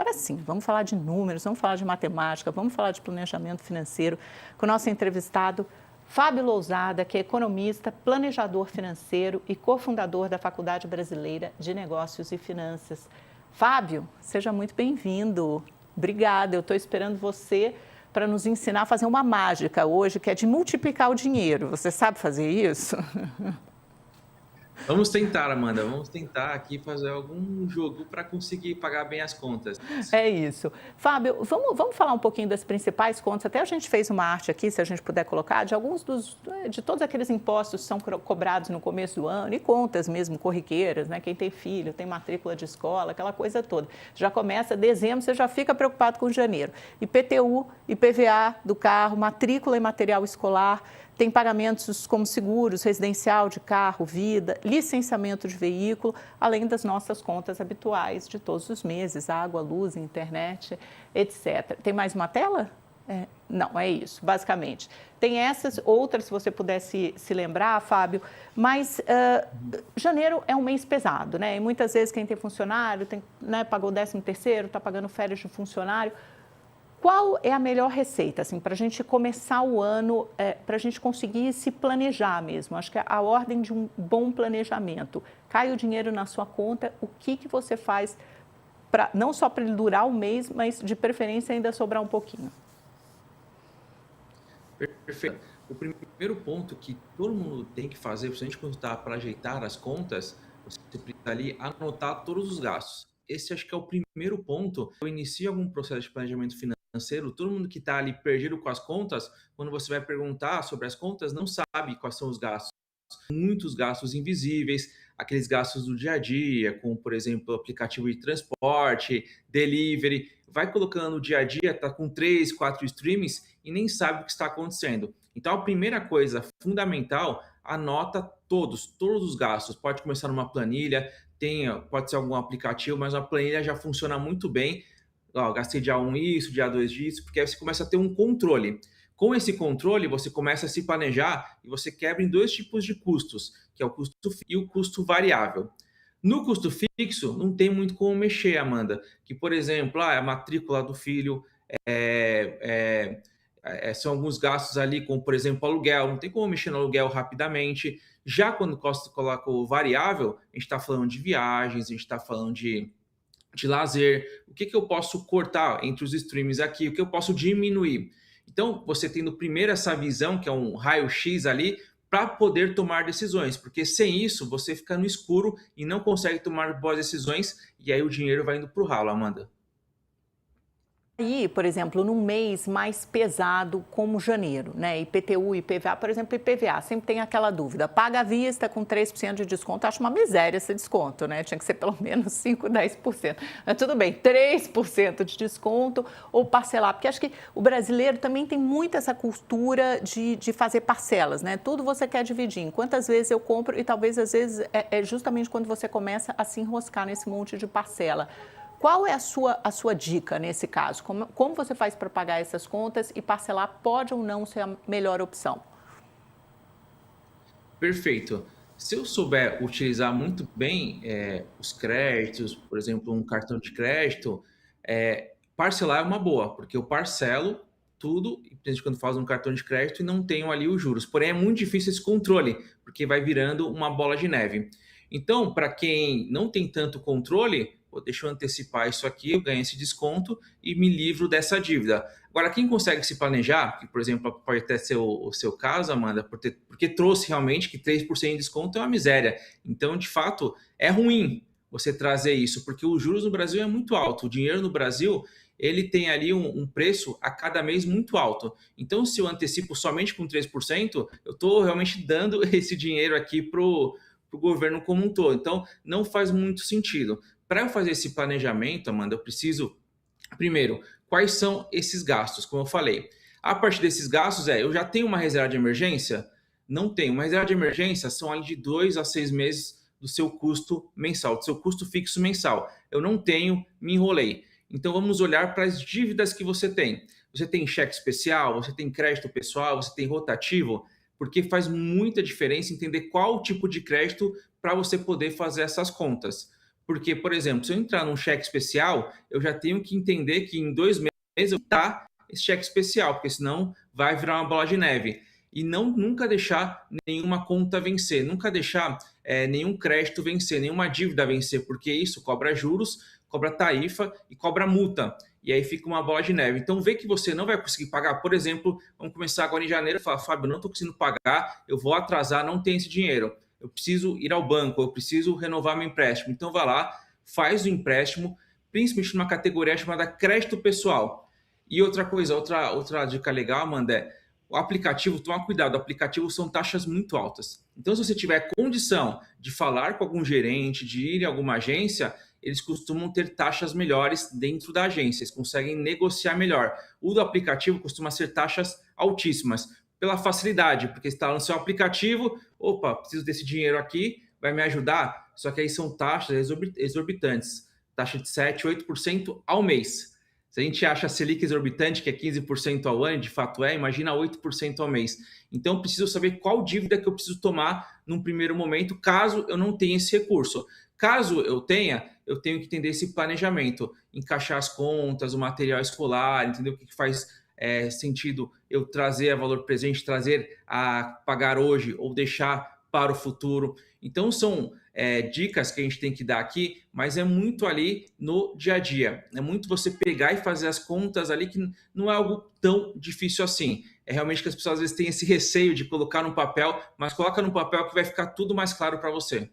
Agora sim, vamos falar de números, vamos falar de matemática, vamos falar de planejamento financeiro com o nosso entrevistado Fábio Lousada, que é economista, planejador financeiro e cofundador da Faculdade Brasileira de Negócios e Finanças. Fábio, seja muito bem-vindo. Obrigada, eu estou esperando você para nos ensinar a fazer uma mágica hoje, que é de multiplicar o dinheiro. Você sabe fazer isso? Vamos tentar, Amanda. Vamos tentar aqui fazer algum jogo para conseguir pagar bem as contas. É isso. Fábio, vamos falar um pouquinho das principais contas. Até a gente fez uma arte aqui, se a gente puder colocar, de alguns de todos aqueles impostos que são cobrados no começo do ano e contas mesmo corriqueiras, né? Quem tem filho, tem matrícula de escola, aquela coisa toda. Já começa dezembro, você já fica preocupado com janeiro. IPTU, IPVA do carro, matrícula e material escolar. Tem pagamentos como seguros, residencial de carro, vida, licenciamento de veículo, além das nossas contas habituais de todos os meses, água, luz, internet, etc. Tem mais uma tela? Não, é isso, basicamente. Tem essas, outras, se você pudesse se lembrar, Fábio, mas janeiro é um mês pesado, né? E muitas vezes quem tem funcionário, né, pagou o 13º, está pagando férias de funcionário. Qual é a melhor receita, assim, para a gente começar o ano, para a gente conseguir se planejar mesmo? Acho que a ordem de um bom planejamento. Cai o dinheiro na sua conta, o que você faz, não só para ele durar o mês, mas de preferência ainda sobrar um pouquinho? Perfeito. O primeiro ponto que todo mundo tem que fazer, principalmente quando está para ajeitar as contas, você precisa ali anotar todos os gastos. Esse acho que é o primeiro ponto. Eu inicio algum processo de planejamento financeiro, todo mundo que está ali perdido com as contas, quando você vai perguntar sobre as contas, não sabe quais são os gastos. Muitos gastos invisíveis, aqueles gastos do dia a dia, como, por exemplo, aplicativo de transporte, delivery, vai colocando no dia a dia, tá com 3, 4 streamings e nem sabe o que está acontecendo. Então, a primeira coisa fundamental, anota todos os gastos. Pode começar numa planilha, pode ser algum aplicativo, mas a planilha já funciona muito bem. Ó, gastei dia 1 isso, dia 2 disso, porque aí você começa a ter um controle. Com esse controle, você começa a se planejar e você quebra em dois tipos de custos, que é o custo fixo e o custo variável. No custo fixo, não tem muito como mexer, Amanda. Que, por exemplo, a matrícula do filho, são alguns gastos ali, como, por exemplo, aluguel. Não tem como mexer no aluguel rapidamente. Já quando coloca o variável, a gente está falando de viagens, a gente está falando de lazer, o que eu posso cortar entre os streams aqui, o que eu posso diminuir. Então, você tendo primeiro essa visão, que é um raio-x ali, para poder tomar decisões, porque sem isso você fica no escuro e não consegue tomar boas decisões, e aí o dinheiro vai indo para o ralo, Amanda. Aí, por exemplo, num mês mais pesado como janeiro, né? IPTU, IPVA, por exemplo, IPVA, sempre tem aquela dúvida. Paga à vista com 3% de desconto, acho uma miséria esse desconto, né? Tinha que ser pelo menos 5, 10%. Mas tudo bem, 3% de desconto ou parcelar, porque acho que o brasileiro também tem muito essa cultura de fazer parcelas, né? Tudo você quer dividir. Em quantas vezes eu compro e talvez às vezes é justamente quando você começa a se enroscar nesse monte de parcela. Qual é a sua dica nesse caso? Como você faz para pagar essas contas e parcelar pode ou não ser a melhor opção? Perfeito. Se eu souber utilizar muito bem os créditos, por exemplo, um cartão de crédito, parcelar é uma boa, porque eu parcelo tudo, principalmente quando faz um cartão de crédito e não tenho ali os juros. Porém, é muito difícil esse controle, porque vai virando uma bola de neve. Então, para quem não tem tanto controle, deixa eu antecipar isso aqui, eu ganho esse desconto e me livro dessa dívida. Agora, quem consegue se planejar, que, por exemplo, pode até ser o seu caso, Amanda, porque trouxe realmente que 3% de desconto é uma miséria. Então, de fato, é ruim você trazer isso, porque os juros no Brasil é muito alto. O dinheiro no Brasil, ele tem ali um preço a cada mês muito alto. Então, se eu antecipo somente com 3%, eu estou realmente dando esse dinheiro aqui para o governo como um todo. Então, não faz muito sentido. Para eu fazer esse planejamento, Amanda, eu preciso, primeiro, quais são esses gastos, como eu falei. A partir desses gastos, eu já tenho uma reserva de emergência? Não tenho. Uma reserva de emergência são ali de 2 a 6 meses do seu custo mensal, do seu custo fixo mensal. Eu não tenho, me enrolei. Então vamos olhar para as dívidas que você tem. Você tem cheque especial, você tem crédito pessoal, você tem rotativo, porque faz muita diferença entender qual tipo de crédito para você poder fazer essas contas. Porque, por exemplo, se eu entrar num cheque especial, eu já tenho que entender que em 2 meses eu vou dar esse cheque especial, porque senão vai virar uma bola de neve. E nunca deixar nenhuma conta vencer, nunca deixar nenhum crédito vencer, nenhuma dívida vencer, porque isso cobra juros, cobra tarifa e cobra multa. E aí fica uma bola de neve. Então, vê que você não vai conseguir pagar. Por exemplo, vamos começar agora em janeiro e falar, Fábio, não estou conseguindo pagar, eu vou atrasar, não tenho esse dinheiro. Eu preciso ir ao banco, eu preciso renovar meu empréstimo. Então, vai lá, faz o empréstimo, principalmente numa categoria chamada crédito pessoal. E outra coisa, outra dica legal, Amanda, o aplicativo, toma cuidado, o aplicativo são taxas muito altas. Então, se você tiver condição de falar com algum gerente, de ir em alguma agência, eles costumam ter taxas melhores dentro da agência, eles conseguem negociar melhor. O do aplicativo costuma ser taxas altíssimas, pela facilidade, porque você está no seu aplicativo, opa, preciso desse dinheiro aqui, vai me ajudar? Só que aí são taxas exorbitantes, taxa de 7, 8% ao mês. Se a gente acha a Selic exorbitante, que é 15% ao ano, de fato imagina 8% ao mês. Então, preciso saber qual dívida que eu preciso tomar num primeiro momento, caso eu não tenha esse recurso. Caso eu tenho que entender esse planejamento, encaixar as contas, o material escolar, entender o que faz sentido eu trazer a valor presente, trazer a pagar hoje ou deixar para o futuro. Então, são dicas que a gente tem que dar aqui, mas é muito ali no dia a dia. É muito você pegar e fazer as contas ali, que não é algo tão difícil assim. É realmente que as pessoas às vezes têm esse receio de colocar no papel, mas coloca no papel que vai ficar tudo mais claro para você.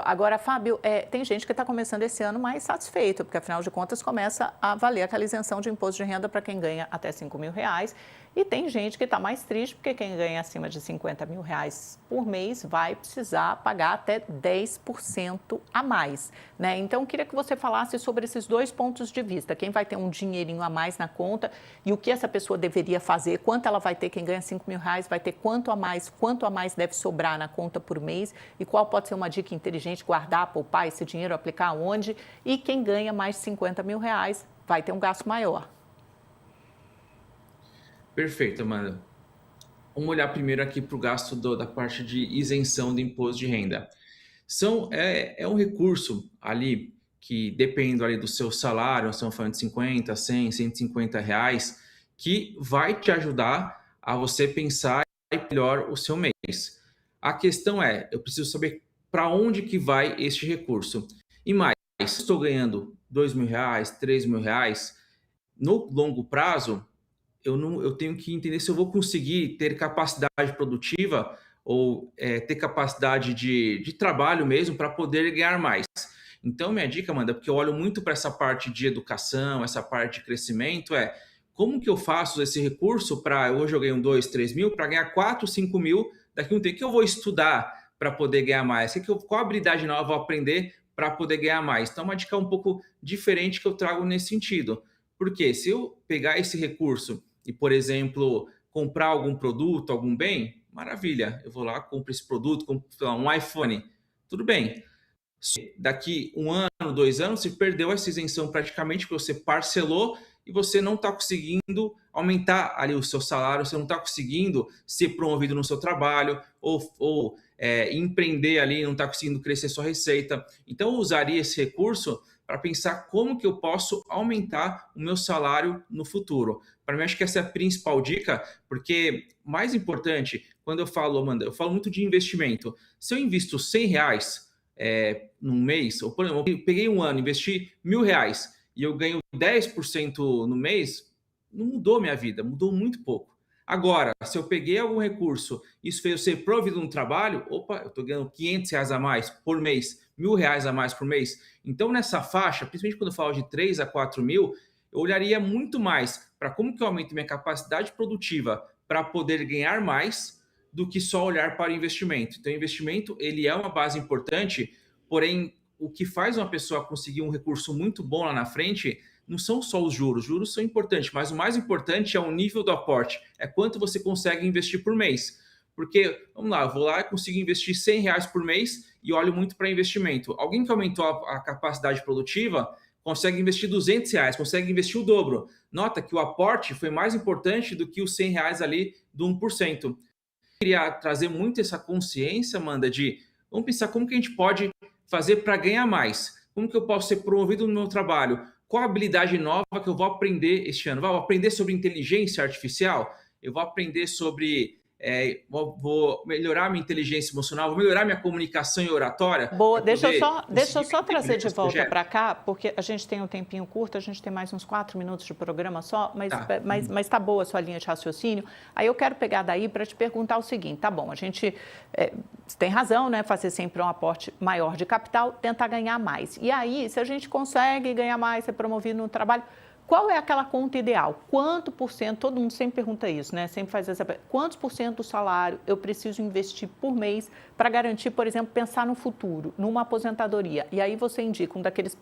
Agora, Fábio, tem gente que está começando esse ano mais satisfeito, porque afinal de contas começa a valer aquela isenção de imposto de renda para quem ganha até R$ 5.000. E tem gente que está mais triste, porque quem ganha acima de R$ 50.000 por mês vai precisar pagar até 10% a mais, né? Então, queria que você falasse sobre esses dois pontos de vista. Quem vai ter um dinheirinho a mais na conta e o que essa pessoa deveria fazer, quanto ela vai ter, quem ganha R$ 5.000 vai ter quanto a mais deve sobrar na conta por mês e qual pode ser uma dica inteligente, guardar, poupar esse dinheiro, aplicar onde, e quem ganha mais de R$ 50.000 vai ter um gasto maior. Perfeito, Amanda. Vamos olhar primeiro aqui para o gasto da parte de isenção do imposto de renda. É um recurso ali que, dependendo ali do seu salário, estamos falando de 50, 100, R$ 150, que vai te ajudar a você pensar melhor o seu mês. A questão eu preciso saber para onde que vai este recurso. E mais, se estou ganhando R$ 2.000, R$ 3.000, no longo prazo, eu tenho que entender se eu vou conseguir ter capacidade produtiva ou ter capacidade de trabalho mesmo para poder ganhar mais. Então, minha dica, Amanda, porque eu olho muito para essa parte de educação, essa parte de crescimento, como que eu faço esse recurso para, hoje eu ganho 2, 3 mil, para ganhar 4, 5 mil daqui a um tempo, que eu vou estudar para poder ganhar mais? Qual habilidade nova eu vou aprender para poder ganhar mais? Então, uma dica um pouco diferente que eu trago nesse sentido. Porque se eu pegar esse recurso e, por exemplo, comprar algum produto, algum bem, maravilha, eu vou lá, compro esse produto, compro um iPhone, tudo bem. Daqui 1 ano, 2 anos, você perdeu essa isenção praticamente, porque você parcelou e você não está conseguindo aumentar ali o seu salário, você não está conseguindo ser promovido no seu trabalho ou empreender ali, não está conseguindo crescer sua receita. Então, eu usaria esse recurso para pensar como que eu posso aumentar o meu salário no futuro. Para mim, acho que essa é a principal dica, porque mais importante, quando eu falo, Amanda, eu falo muito de investimento. Se eu invisto R$ 100 num mês, ou por exemplo, eu peguei um ano, investi R$ 1.000 e eu ganho 10% no mês, não mudou minha vida, mudou muito pouco. Agora, se eu peguei algum recurso, isso fez eu ser provido no trabalho, opa, eu estou ganhando R$ 500 a mais por mês, R$ 1.000 a mais por mês. Então, nessa faixa, principalmente quando eu falo de 3 a 4 mil, eu olharia muito mais para como que eu aumento minha capacidade produtiva para poder ganhar mais do que só olhar para o investimento. Então, o investimento ele é uma base importante, porém, o que faz uma pessoa conseguir um recurso muito bom lá na frente não são só os juros são importantes, mas o mais importante é o nível do aporte, é quanto você consegue investir por mês. Porque, vamos lá, eu vou lá e consigo investir R$ 100 por mês e olho muito para investimento. Alguém que aumentou a capacidade produtiva consegue investir R$ 200, consegue investir o dobro. Nota que o aporte foi mais importante do que os R$ 100 ali do 1%. Eu queria trazer muito essa consciência, Amanda, de vamos pensar como que a gente pode fazer para ganhar mais. Como que eu posso ser promovido no meu trabalho? Qual a habilidade nova que eu vou aprender este ano? Vou aprender sobre inteligência artificial? Eu vou aprender sobre... vou melhorar minha inteligência emocional, vou melhorar minha comunicação e oratória Boa, para poder deixa eu conseguir só vender trazer de meus volta projetos. para cá, porque a gente tem um tempinho curto, a gente tem mais uns 4 minutos de programa só, Tá. mas tá boa a sua linha de raciocínio. Aí eu quero pegar daí para te perguntar o seguinte, tá bom, a gente tem razão, né, fazer sempre um aporte maior de capital, tentar ganhar mais. E aí, se a gente consegue ganhar mais, ser promovido no trabalho, qual é aquela conta ideal? Quanto por cento, todo mundo sempre pergunta isso, né? Sempre faz essa pergunta. Quantos por cento do salário eu preciso investir por mês para garantir, por exemplo, pensar no futuro, numa aposentadoria? E aí você indica um daqueles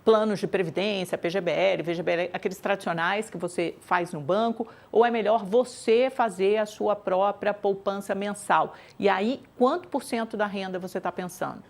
planos de previdência, PGBL, VGBL, aqueles tradicionais que você faz no banco, ou é melhor você fazer a sua própria poupança mensal? E aí, quanto por cento da renda você está pensando?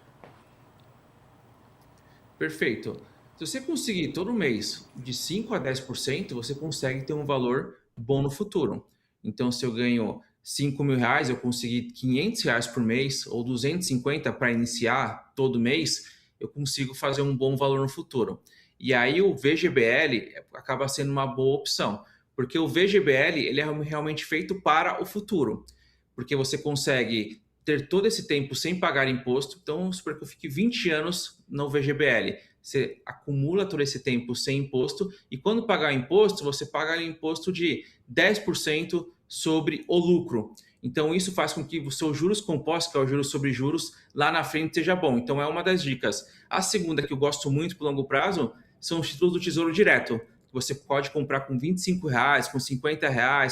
Perfeito. Se você conseguir todo mês de 5 a 10%, você consegue ter um valor bom no futuro. Então, se eu ganho R$ 5.000, eu conseguir R$ 500 por mês ou 250 para iniciar todo mês, eu consigo fazer um bom valor no futuro. E aí o VGBL acaba sendo uma boa opção, porque o VGBL ele é realmente feito para o futuro, porque você consegue ter todo esse tempo sem pagar imposto. Então, vamos supor que eu fique 20 anos no VGBL. Você acumula todo esse tempo sem imposto e quando pagar imposto, você paga imposto de 10% sobre o lucro. Então, isso faz com que o seu juros compostos, que é o juros sobre juros, lá na frente seja bom. Então, é uma das dicas. A segunda, que eu gosto muito por longo prazo, são os títulos do Tesouro Direto. Você pode comprar com R$ 25, com R$ 50,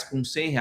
com R$ 100.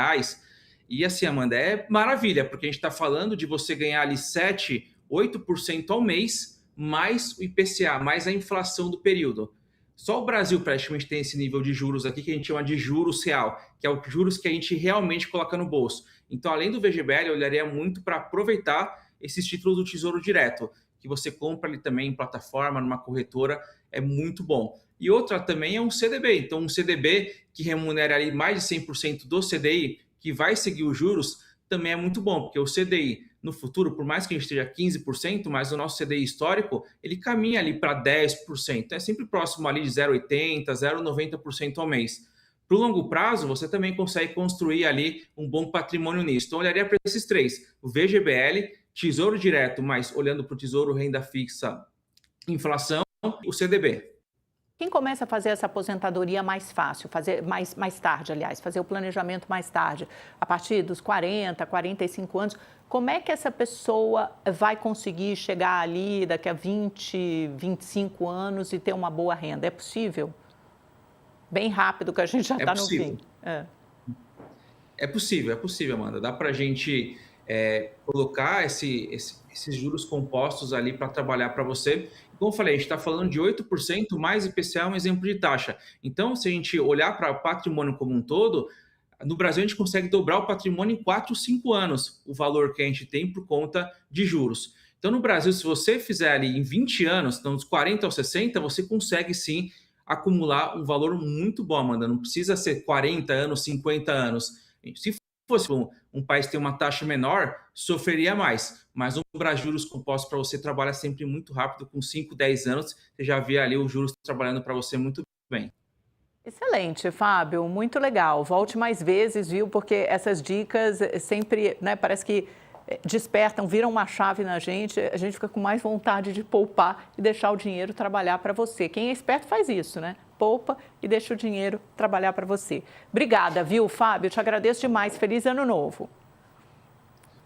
E assim, Amanda, é maravilha, porque a gente está falando de você ganhar ali 7, 8% ao mês, mais o IPCA, mais a inflação do período. Só o Brasil praticamente tem esse nível de juros aqui que a gente chama de juros real, que é o juros que a gente realmente coloca no bolso. Então, além do VGBL, eu olharia muito para aproveitar esses títulos do Tesouro Direto, que você compra ali também em plataforma, numa corretora, é muito bom. E outra também é um CDB. Então, um CDB que remunera ali mais de 100% do CDI, que vai seguir os juros, também é muito bom, porque o CDI no futuro, por mais que a gente esteja 15%, mas o nosso CDI histórico, ele caminha ali para 10%. É sempre próximo ali de 0,80%, 0,90% ao mês. Para o longo prazo, você também consegue construir ali um bom patrimônio nisso. Então, eu olharia para esses três: o VGBL, Tesouro Direto, mas olhando para o Tesouro, renda fixa, inflação, o CDB. Quem começa a fazer essa aposentadoria mais fácil, fazer mais tarde, aliás, fazer o planejamento mais tarde, a partir dos 40, 45 anos, como é que essa pessoa vai conseguir chegar ali daqui a 20, 25 anos e ter uma boa renda? É possível? Bem rápido, que a gente já está no fim. É possível, Amanda. Dá para a gente colocar esses juros compostos ali para trabalhar para você. Como eu falei, a gente está falando de 8% mais IPCA, um exemplo de taxa. Então, se a gente olhar para o patrimônio como um todo, no Brasil a gente consegue dobrar o patrimônio em 4, 5 anos, o valor que a gente tem por conta de juros. Então, no Brasil, se você fizer ali em 20 anos, então dos 40 aos 60, você consegue sim acumular um valor muito bom, Amanda. Não precisa ser 40 anos, 50 anos. Se fosse um país que tem uma taxa menor, sofreria mais. Mas no Brasil, juros compostos para você trabalha sempre muito rápido, com 5, 10 anos, você já vê ali os juros trabalhando para você muito bem. Excelente, Fábio, muito legal. Volte mais vezes, viu? Porque essas dicas sempre, né, parece que despertam, viram uma chave na gente, a gente fica com mais vontade de poupar e deixar o dinheiro trabalhar para você. Quem é esperto faz isso, né? Poupa e deixa o dinheiro trabalhar para você. Obrigada, viu, Fábio? Te agradeço demais. Feliz ano novo.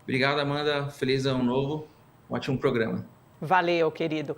Obrigado, Amanda. Feliz ano novo. Um ótimo programa. Valeu, querido.